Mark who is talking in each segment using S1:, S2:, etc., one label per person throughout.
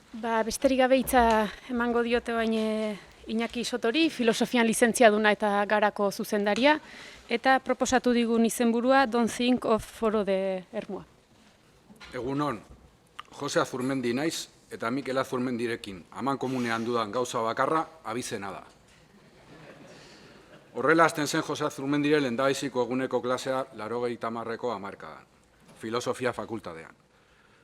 S1: Besterik gabe hitza emango diote bain Iñaki Sotori, filosofian lizentziaduna eta garako zuzendaria, eta proposatu digun izenburua Don't Think of Foro de Ermua.
S2: Egunon, Jose Azurmendi naiz eta Mikel Azurmendirekin aman komunean dudan gauza bakarra abizena da. Horrela hasten zen Jose Azurmendire lehendabiziko eguneko klasea 80ko hamarkadan, filosofia fakultatean.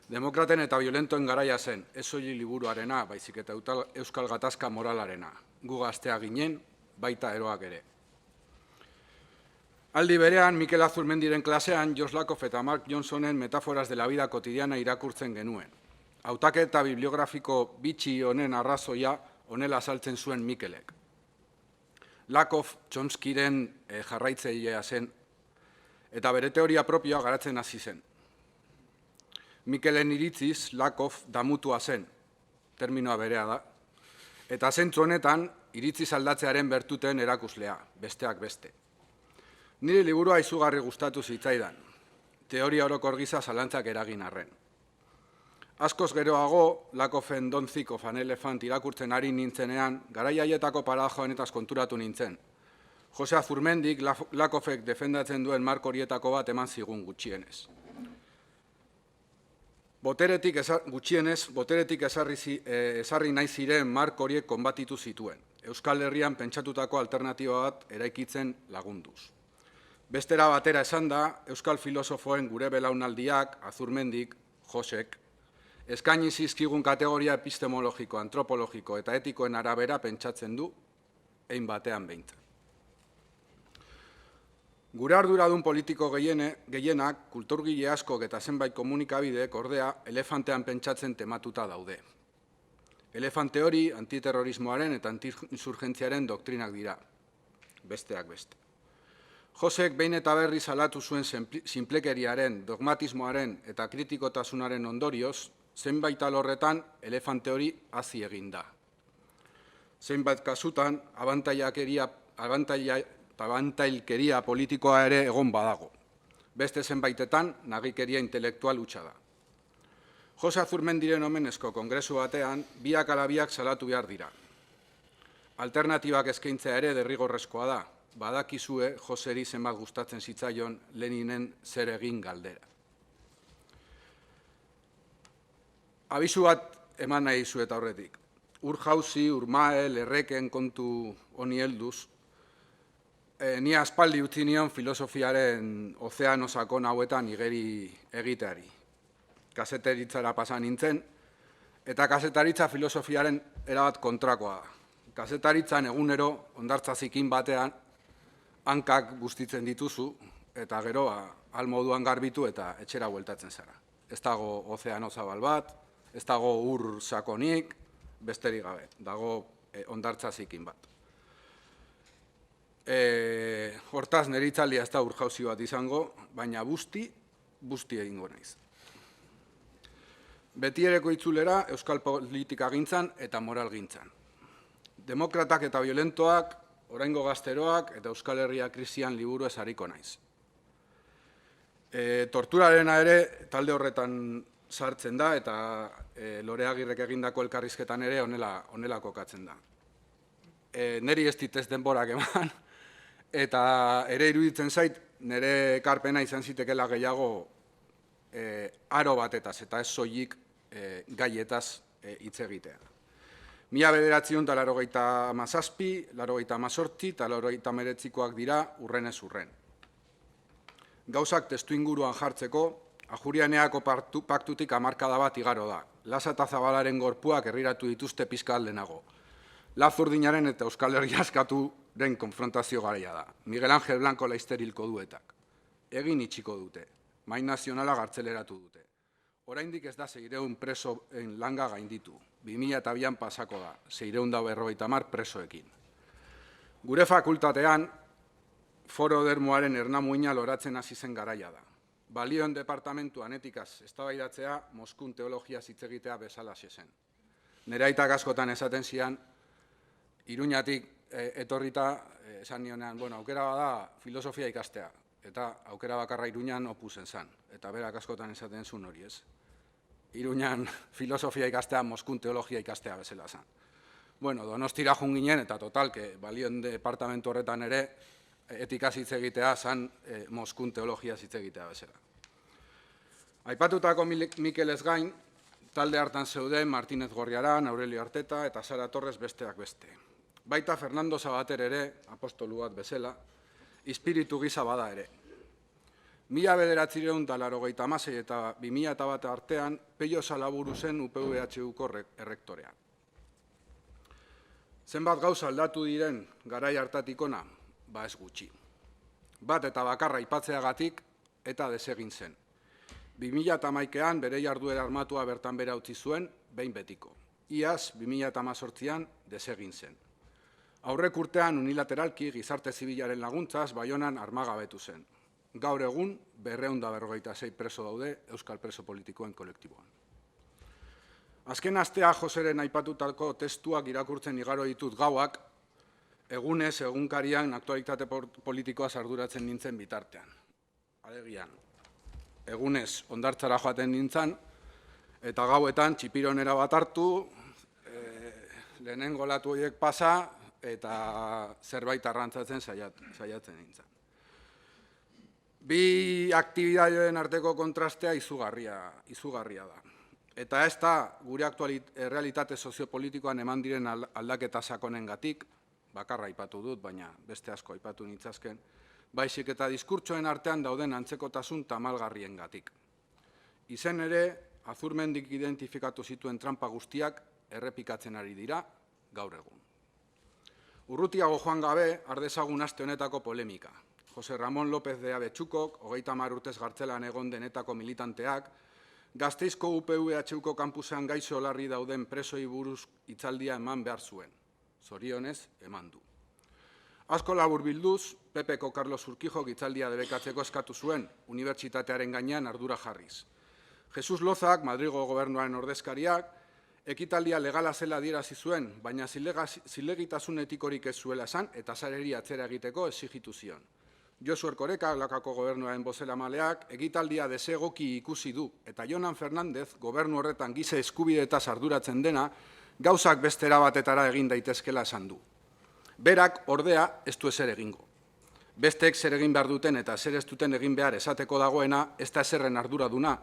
S2: Demokraten eta violentoen garaia zen, ez soilik liburuarena, baizik eta euskal gatazka moralarena. Gu gaztea ginen, baita eroak ere. Aldi berean, Mikel Azurmendiren klasean, George Lakoff eta Mark Johnsonen Metaforas de la vida cotidiana irakurtzen genuen. Hautaketa bibliografiko bitxi honen arrazoia honela azaltzen zuen Mikelek. Lakoff Chomskyren jarraitzailea zen, eta bere teoria propioa garatzen hasi zen. Mikelen iritziz, Lakoff damutua zen, terminoa berea da, eta zentzu honetan iritziz aldatzearen bertuten erakuslea, besteak beste. Nire liburua izugarri gustatu zitzaidan, teoria orokor gisa zalantzak eragin arren. Askoz geroago, Lakoffen Don't Think of an Elephant irakurtzen ari nintzenean, garai haietako paradoja honetaz konturatu nintzen. Jose Azurmendik Lakoffek defendatzen duen marko horietako bat eman zigun gutxienez. Boteretik ezarri nahi ziren marko horiek konbatitu zituen. Euskal Herrian pentsatutako alternatiba bat eraikitzen lagunduz. Bestera batera esan da, euskal filosofoen gure belaunaldiak, Azurmendik, Josek, eskaini zizkigun kategoria epistemologiko, antropologiko eta etikoen arabera pentsatzen du, hein batean behintzat. Gure arduradun politiko gehienak, kulturgile askok eta zenbait komunikabideek ordea elefantean pentsatzen tematuta daude. Elefante hori antiterrorismoaren eta antiinsurgentziaren doktrinak dira, besteak beste. Josek behin eta berri salatu zuen sinplekeriaren, dogmatismoaren eta kritikotasunaren ondorioz, zenbait alorretan elefante hori hazi egin da. Zenbait kasutan, abantailkeria politikoa ere egon badago. Beste zenbaitetan, nagikeria intelektual hutsa da. Jose Azurmendiren omenezko kongresu batean, biak ala biak salatu behar dira. Alternatibak eskaintzea ere derrigorrezkoa da, badakizue Joseri zenbat gustatzen zitzaion Leninen zer egin galdera. Abisu bat eman nahi dizuet aurretik. Urjauzi, Urmael, Erreken kontu honi helduz, ni aspaldi utzi nion filosofiaren ozeano sakon hauetan igeri egiteari. Kazetaritzara pasa nintzen, eta kazetaritza filosofiaren erabat kontrakoa da. Kazetaritzan egunero, hondartza zikin batean, hankak bustitzen dituzu, eta gero almoduan garbitu eta etxera bueltatzen zara. Ez dago ozeano zabal bat, ez dago ur sakonik, besterik gabe, dago hondartza zikin bat. Hortaz, nire itzaldia ez da urjauzi bat izango, baina busti egingo naiz. Betiereko itzulera euskal politika gintzan eta moral gintzan. Demokratak eta violentoak, oraingo gazteroak eta Euskal Herria krisian liburu ez hariko naiz. Torturarena ere talde horretan sartzen da eta Lore Agirrek egindako elkarrizketan ere honela kokatzen da. Neri ez dit ez denborak eman, eta ere iruditzen zait, nire ekarpena izan zitekela gehiago aro batetaz eta ez soilik gaietaz hitz egitea. 1987, 1988 eta 1989koak dira urrenez urren. Gauzak testu inguruan jartzeko, Ajurianeako paktutik hamarkada bat igaro da. Lasa eta Zabalaren gorpuak herriratu dituzte pizka aldenago. Lazurdinaren eta Euskal Herria askaturen konfrontazio garaia da. Miguel Ángel Blanco laizter hilko duetak. Egin itxiko dute. Mai nazionala gartzeleratu dute. Oraindik ez da 600 presoen langa gainditu. 2002an pasako da, 650 presoekin. Gure fakultatean, Foro de Ermuaren ernamuina loratzen hasi zen garaia da. Balioen departamentuan etikaz eztabaidatzea Moskun teologia hitz egitea bezalaxe zen. Nire aitak askotan esaten zian, Iruñatik etorrita esan nionean, aukera bada filosofia ikastea, eta aukera bakarra Iruñan Opusen zan, eta berak askotan esaten zuen hori ez. Iruñan filosofia ikastea, Moskun teologia ikastea bezala zen. Bueno, Donostira joan ginen, eta total, balioen departamentu horretan ere, etikaz hitz egitea zen Moskun teologia hitz egitea bezala. Aipatutako Mikelez gain, talde hartan zeuden Martínez Gorriaran, Aurelio Arteta eta Sara Torres besteak beste. Baita Fernando Sabater ere, apostolu bat bezala, espiritu gisa bada ere. 1986 eta 2001 artean, Peio Salaburu zen UPV-HUko errektorea. Zenbat gauza aldatu diren garai hartatikona, ba ez gutxi. Bat eta bakarra aipatzeagatik eta desegin zen. 2011an bere jarduera armatua bertan bera utzi zuen, behin betiko. Iaz, 2018an desegin zen. Aurrek urtean unilateralki gizarte zibilaren laguntzaz Baionan armagabetu zen. Gaur egun 256 preso daude Euskal Preso Politikoen kolektiboan. Azken astea Joseren aipatutako testuak irakurtzen igaro ditut gauak, egunez egunkarian aktualitate politikoaz arduratzen nintzen bitartean. Alegian, egunez hondartzara joaten nintzen, eta gauetan txipironera bat hartu, lehenengo olatu horiek pasa, eta zerbait arrantzatzen saiatzen nintzen. Bi aktibidadeen arteko kontrastea izugarria da. Eta ez da gure realitate soziopolitikoan eman diren aldaketa sakonengatik, bakarra aipatu dut, baina beste asko aipatu nitzazken, baizik eta diskurtsoen artean dauden antzekotasun tamalgarriengatik. Izen ere, Azurmendik identifikatu zituen trampa guztiak errepikatzen ari dira gaur egun. Urrutiago joan gabe, ardezagun aste honetako polemika. Jose Ramon López de Abetxukok, 30 urtez gartzelan egon denetako militanteak, Gasteizko UPV-HUko kampusean gaixo larri dauden presoi buruz hitzaldia eman behar zuen. Zorionez, eman du. Asko labur bilduz, PPko Carlos Urquijok hitzaldia debekatzeko eskatu zuen, unibertsitatearen gainean ardura jarriz. Jesus Lozak, Madrilgo gobernuaren ordezkariak, ekitaldia legala zela adierazi zuen, baina zilegitasun etikorik ez zuela esan eta sareri atzera egiteko exigitu zion. Josu Erkoreka, Lakako gobernuaren bozeramaleak, ekitaldia desegoki ikusi du, eta Jonan Fernandez, gobernu horretan giza eskubideetaz arduratzen dena, gauzak beste erabatetara egin daitezkela esan du. Berak, ordea, ez du ezer egingo. Besteek zer egin behar duten eta zer ez duten egin behar esateko dagoena, ez da ezerren arduraduna,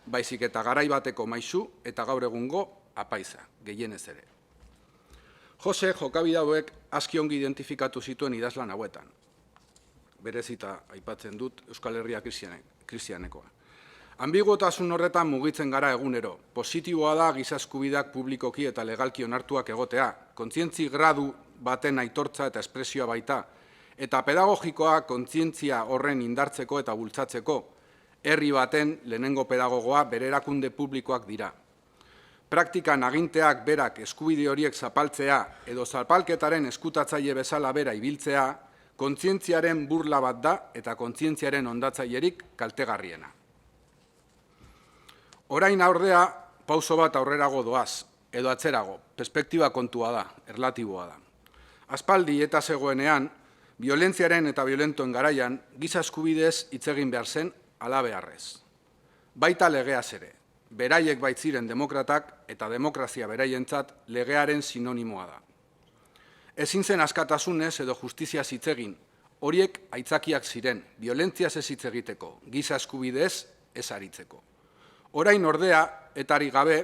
S2: baizik eta garai bateko maisu eta gaur egungo apaiza, gehienez ere. Jose jokabide hauek aski ongi identifikatu zituen idazlan hauetan. Berezita aipatzen dut Euskal Herria kristianekoa. Ambiguotasun horretan mugitzen gara egunero. Positiboa da giza eskubideak publikoki eta legalki onartuak egotea, kontzientzi gradu baten aitortza eta espresioa baita, eta pedagogikoa kontzientzia horren indartzeko eta bultzatzeko, herri baten lehenengo pedagogoa bere erakunde publikoak dira. Praktikan aginteak berak eskubide horiek zapaltzea edo zapalketaren eskutatzaile bezala bera ibiltzea, kontzientziaren burla bat da eta kontzientziaren ondatzailerik kaltegarriena. Orain ordea pauso bat aurrerago doaz, edo atzerago, perspektiba kontua da, erlatiboa da. Aspaldi eta zegoenean, violentziaren eta violentoen garaian, giza eskubidez hitz egin behar zen halabeharrez. Baita legeaz ere, beraiek baitziren demokratak eta demokrazia beraientzat legearen sinonimoa da. Ezin zen askatasunez edo justiziaz hitz egin, horiek aitzakiak ziren, violentziaz ez hitz egiteko, giza eskubidez ez aritzeko. Orain ordea, etari gabe,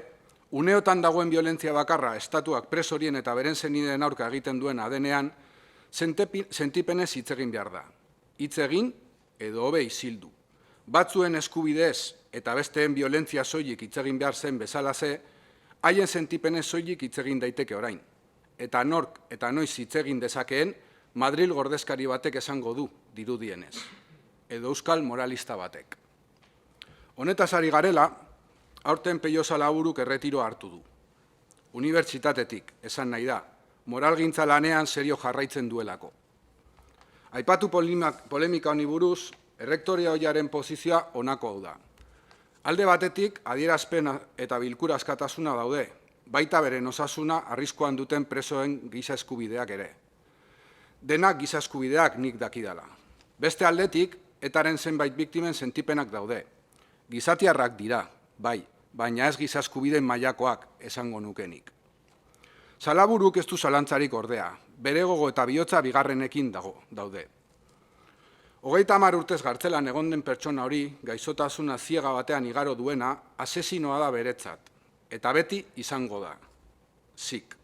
S2: uneotan dagoen violentzia bakarra estatuak presorien eta beren zenideen aurka egiten duen adenean, sentipenez hitz egin behar da. Hitz egin edo hobe isildu. Batzuen eskubidez eta besteen violentzia soilik hitz egin behar zen bezalaze, haien sentipenez soilik hitz egin daiteke orain. Eta nork eta noiz hitz egin dezakeen, Madril gordezkari batek esango du, dirudienez. Edo euskal moralista batek. Honetaz ari garela, aurten Peio Salaburuk erretiro hartu du. Unibertsitatetik, esan nahi da, moralgintza lanean serio jarraitzen duelako. Aipatu polemika honi buruz, errektoria ohiaren posizioa honako hau da. Alde batetik, adierazpen eta bilkura askatasuna daude, baita beren osasuna arriskuan duten presoen giza eskubideak ere. Denak giza eskubideak nik dakidala. Beste aldetik, etaren zenbait biktimen sentipenak daude. Gizatiarrak dira, bai, baina ez giza eskubideen mailakoak esango nukenik. Salaburuk ez du zalantzarik ordea, bere gogo eta bihotza bigarrenekin daude. 30 urtez gartzelan egon den pertsona hori, gaixotasuna ziega batean igaro duena, asesinoa da beretzat, eta beti izango da. Zik.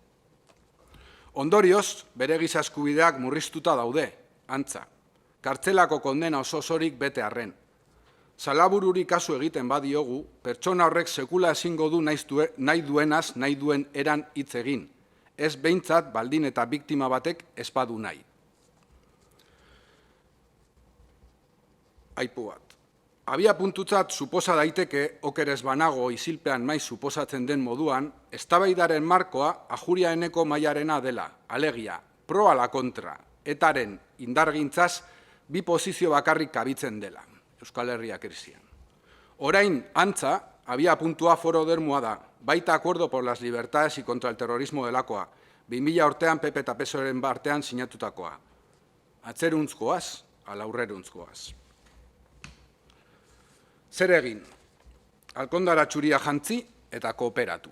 S2: Ondorioz, bere giza eskubideak murriztuta daude, antza. Kartzelako kondena oso-osorik bete arren. Salabururi kasu egiten badiogu, pertsona horrek sekula ezingo du nahi duenaz, nahi duen eran hitz egin. Ez behintzat baldin eta biktima batek ez badu nahi. Aipu bat. Abia puntutzat suposa daiteke, okerez banago isilpean maiz suposatzen den moduan, eztabaidaren markoa Ajuriaeneko mailarena dela, alegia, pro ala kontra, etaren indargintzaz bi posizio bakarrik kabitzen dela, Euskal Herria krisian. Orain, antza, abia puntua Foro Dermua da, baita Acuerdo por las Libertades y contra el Terrorismo delakoa, 2000 urtean PP eta PSOEren artean sinatutakoa. Atzeruntzkoaz, ala aurreruntzkoaz. Zer egin? Alkondara txuria jantzi eta kooperatu.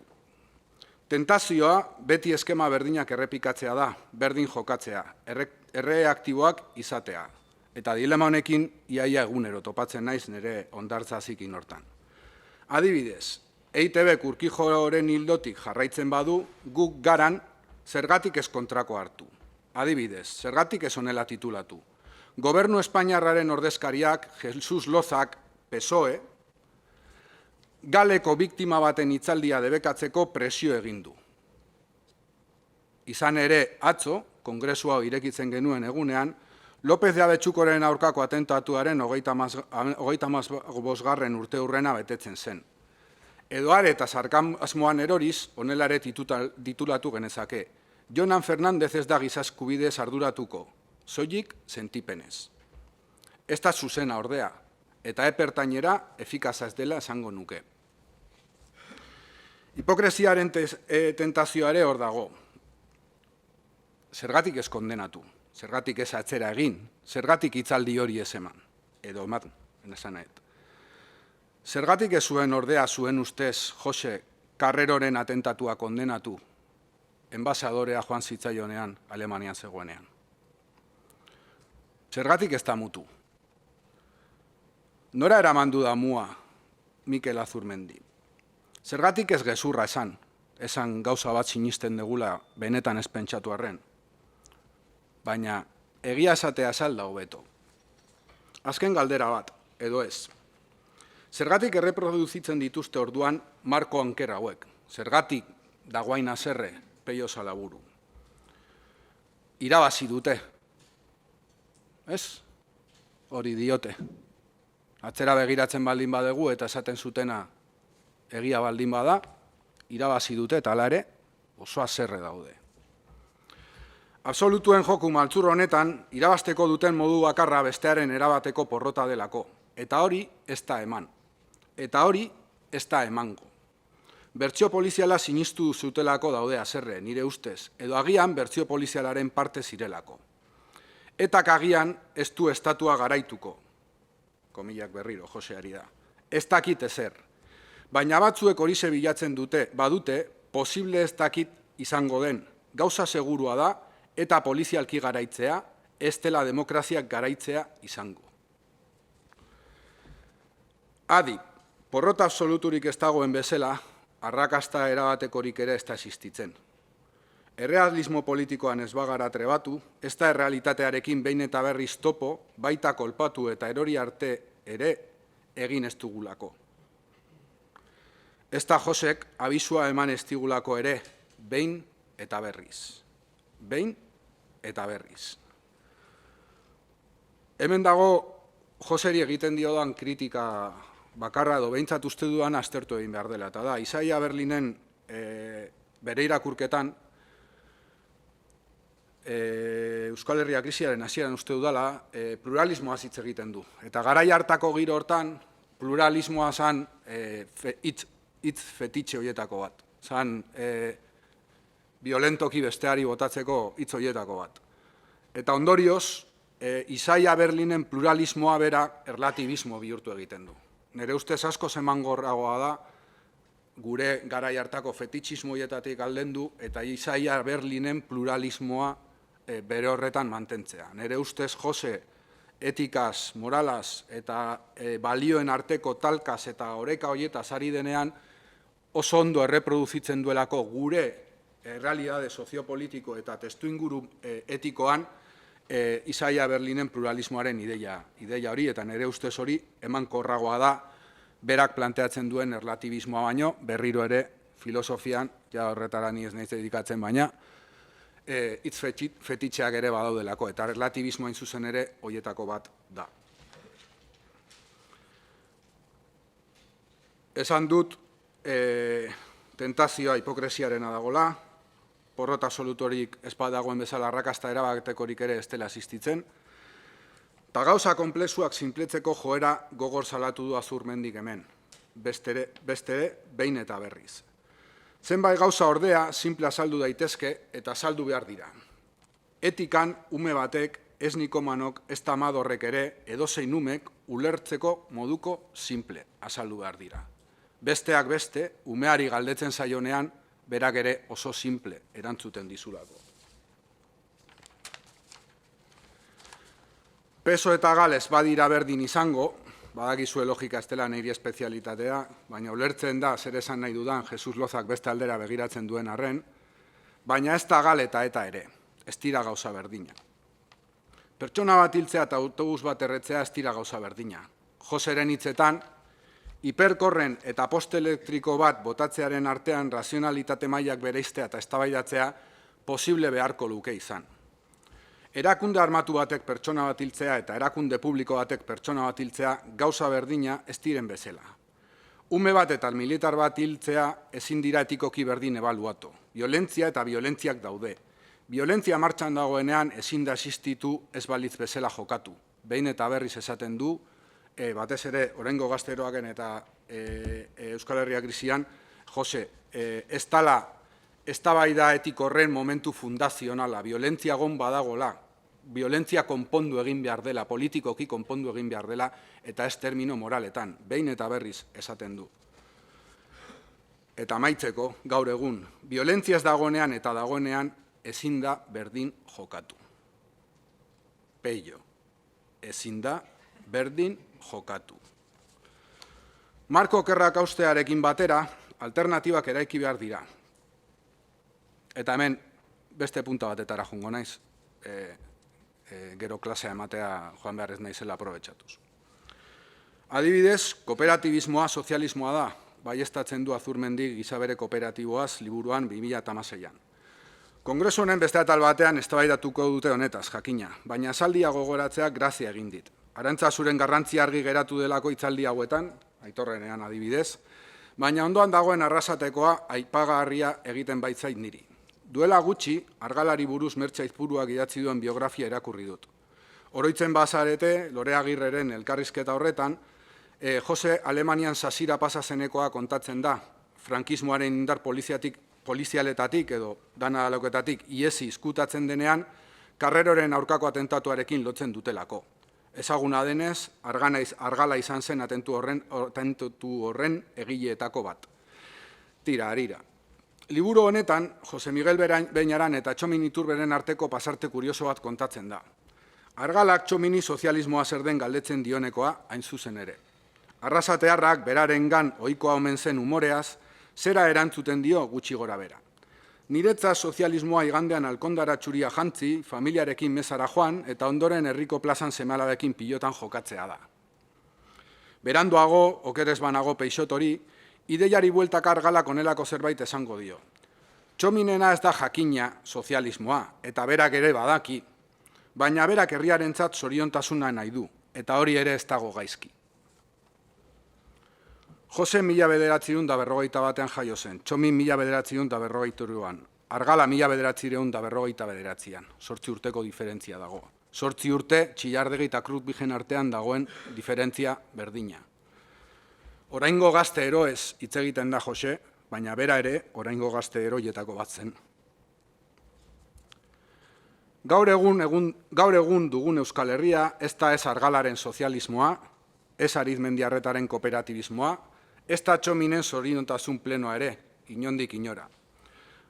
S2: Tentazioa beti eskema berdinak errepikatzea da, berdin jokatzea, erreaktiboak izatea. Eta dilema honekin iaia egunero topatzen naiz nire ondartza zikin hortan. Adibidez, EITB Urkijoren hildotik jarraitzen badu, guk garan zergatik ez kontrako hartu. Adibidez, zergatik ez honela titulatu. Gobernu Espainiarraren ordezkariak, Jesus Lozak, PSOE, galeko biktima baten hitzaldia debekatzeko presio egin du. Izan ere, atzo, kongresua irekitzen genuen egunean, López de Abetxukoren aurkako atentatuaren 35. urteurrena betetzen zen. Edo are eta sarkasmoan eroriz, honelare titulatu genezake. Jonan Fernández ez da giza eskubidez arduratuko, soilik sentipenez. Ez da zuzena ordea, eta epertainera efikaza ez dela esango nuke. Hipokresiaren tentazioare hor dago. Zergatik ez kondenatu, zergatik ez atzera egin, zergatik hitzaldi hori ez eman, edo eman, esan nahi. Zergatik ez zuen ordea zuen ustez Jose Carreroren atentatua kondenatu, enbasadorea joan zitzaionean Alemanian zegoenean. Zergatik ez da mutu. Nora eramandu da mua Mikel Azurmendi. Zergatik ez gezurra esan gauza bat sinisten degula benetan ez pentsatu arren. Baina egia esatea salda hobeto. Azken galdera bat, edo ez. Zergatik erreproduzitzen dituzte orduan marko anker hauek. Zergatik dagoain azerre, Peio Salaburu. Irabazi dute. Ez? Hori diote. Atzera begiratzen baldin badegu eta esaten zutena egia baldin bada, irabazi dute eta hala ere oso haserre daude. Absolutuen joku maltzur honetan, irabasteko duten modu bakarra bestearen erabateko porrota delako. Eta hori ez da eman. Eta hori ez da emango. Bertsio poliziala sinistu zutelako daude haserre, nire ustez, edo agian bertsio polizialaren parte zirelako. Etak agian ez du estatua garaituko. Komillak berriro, Joseari da. Ez dakit ezer. Baina batzuek horixe bilatzen badute, posible ez dakit izango den. Gauza segurua da, eta polizialki garaitzea, ez dela demokraziak garaitzea izango. Adi, porrota absoluturik ez dagoen bezala, arrakasta erabatekorik ere ez da existitzen. Errealismo politikoan ez bagara trebatu, ez da errealitatearekin behin eta berriz topo, baita kolpatu eta erori arte ere egin ez dugulako. Ez da Josek abisua eman ez digulako ere, behin eta berriz. Behin eta berriz. Hemen dago Joseri egiten diodan kritika bakarra edo behintzat uste dudan aztertu egin behar dela. Eta da, Isaia Berlinen bere irakurketan, Euskal Herria krisiaren hasieran uste dudala, pluralismoa hitz egiten du. Eta garai hartako giro hortan, pluralismoa zan hitz fetitxe horietako bat. Zan violentoki besteari botatzeko hitz horietako bat. Eta ondorioz, Isaia Berlinen pluralismoa bera erlatibismo bihurtu egiten du. Nire ustez asko zemangorragoa da gure garai hartako fetitxismoietatik aldendu eta Isaia Berlinen pluralismoa bere horretan mantentzea. Nere ustez Jose etikaz, moralaz eta balioen arteko talkaz eta oreka horietaz ari denean oso ondo erreproduzitzen duelako gure errealitate soziopolitiko eta testuinguru etikoan Isaia Berlinen pluralismoaren ideia hori, eta nire ustez hori emankorragoa da berak planteatzen duen erlatibismoa baino, berriro ere filosofian, ja horretara ni ez naiz dedikatzen baina, hitz fetitxeak ere badaudelako, eta erlatibismoa zuzen ere horietako bat da. Esan dut, tentazioa hipokresiarena dagola, porrot absolutorik ez badagoen bezala arrakasta erabatekorik ere ez dela existitzen, eta gauza konplexuak sinpletzeko joera gogor salatu du Azurmendik hemen, beste behin eta berriz. Zenbait gauza ordea sinple azaldu daitezke eta azaldu behar dira. Etikan ume batek, ez nikomanok, ez tamadorrek ere, edozein umek ulertzeko moduko simple azaldu behar dira. Besteak beste, umeari galdetzen zaionean, berak ere oso simple erantzuten dizulako. Peso eta galez badira berdin izango, badakizue logika ez dela niri espezialitatea, baina ulertzen da zer esan nahi dudan Jesus Lozak beste aldera begiratzen duen arren, baina ez da gal eta ere, ez dira gauza berdina. Pertsona bat hiltzea eta autobus bat erretzea ez dira gauza berdina. Joseren hitzetan, hiperkorren eta poste elektriko bat botatzearen artean razionalitate mailak bereiztea eta eztabaidatzea posible beharko luke izan. Erakunde armatu batek pertsona bat hiltzea eta erakunde publiko batek pertsona bat hiltzea gauza berdina ez diren bezala. Ume bat eta militar bat hiltzea ezin dira etikoki berdin ebaluatu. Violentzia eta violentziak daude. Violentzia martxan dagoenean ezin da existitu ez balitz bezala jokatu. Behin eta berriz esaten du, batez ere, oraingo gazteroaken eta Euskal Herria krisian, Jose, ez dala eztabaida etiko horren momentu fundazionala, violentzia gon badagola, violentzia konpondu egin behar dela, politikoki konpondu egin behar dela, eta ez termino moraletan, behin eta berriz esaten du. Eta amaitzeko, gaur egun, violentzia ez dagoenean eta dagoenean ezin da berdin jokatu. Peio, ezin da berdin jokatu. Marko okerrak haustearekin batera, alternatibak eraiki behar dira. Eta hemen beste punta batetara joango naiz, gero klasea ematea joan behar ez naizela aprobetxatuz. Adibidez, kooperatibismoa sozialismoa da, baieztatzen du Azurmendik Gizabere Kooperatiboaz liburuan 2016an. Kongresu honen beste atal batean eztabaidatuko dute honetaz, jakina, baina esaldia gogoratzeak grazia egin dit. Arantzazuren garrantzia argi geratu delako hitzaldi hauetan, Aitorrenean adibidez, baina ondoan dagoen arrasatekoa aipagarria egiten baitzait niri. Duela gutxi, argalari buruz Mertxaizpuruak idatzi duen biografia irakurri dut. Oroitzen bazarete, Lore Agirreren elkarrizketa horretan, Jose Alemanian sasira pasa zenekoa kontatzen da, frankismoaren indar polizialetatik edo dana aloketatik iesi izkutatzen denean, Karreroren aurkako atentatuarekin lotzen dutelako. Ezaguna denez, argala izan zen atentatu horren egileetako bat. Tira, harira. Liburu honetan, Jose Miguel Beñaran eta Txomin Iturberen arteko pasarte kurioso bat kontatzen da. Argalak Txomini sozialismoa zer den galdetzen dionekoa, hain zuzen ere. Arrasatearrak berarengan ohikoa omen zen umoreaz, zera erantzuten dio gutxi gora bera. Niretza sozialismoa igandean Alkondara txuria jantzi, familiarekin mezara joan, eta ondoren herriko plazan semalabekin pilotan jokatzea da. Beranduago, okerez banago peixotori, ideiari bueltaka argalak onelako zerbait esango dio. Txominena ez da jakina sozialismoa, eta berak ere badaki, baina berak herriarentzat zoriontasuna nahi du, eta hori ere ez dago gaizki. Jose 1941 jaio zen, Txomin 1942an, Argala 1949an, 8 urteko diferentzia dago. 8 urte, Txillardegi eta Krutbigen artean dagoen diferentzia berdina. Oraingo gazte eroez hitz egiten da Jose, baina bera ere oraingo gazte eroietako bat zen. Gaur egun dugun Euskal Herria ez da ez Argalaren sozialismoa, ez Arizmendiarretaren kooperatibismoa, Ez da txominen zoriontasun plenoa ere, inondik inora.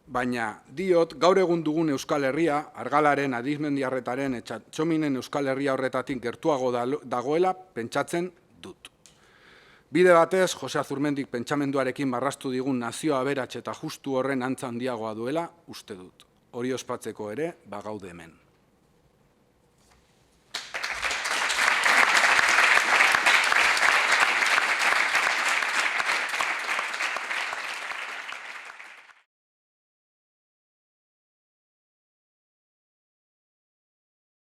S2: Baina diot, gaur egun dugun Euskal Herria, Argalaren, Arizmendiarretaren eta txominen Euskal Herria horretatik gertuago dagoela pentsatzen dut. Bide batez, Jose Azurmendik pentsamenduarekin marraztu digun nazio aberats eta justu horren antza handiagoa duela uste dut. Hori ospatzeko ere, bagaude hemen.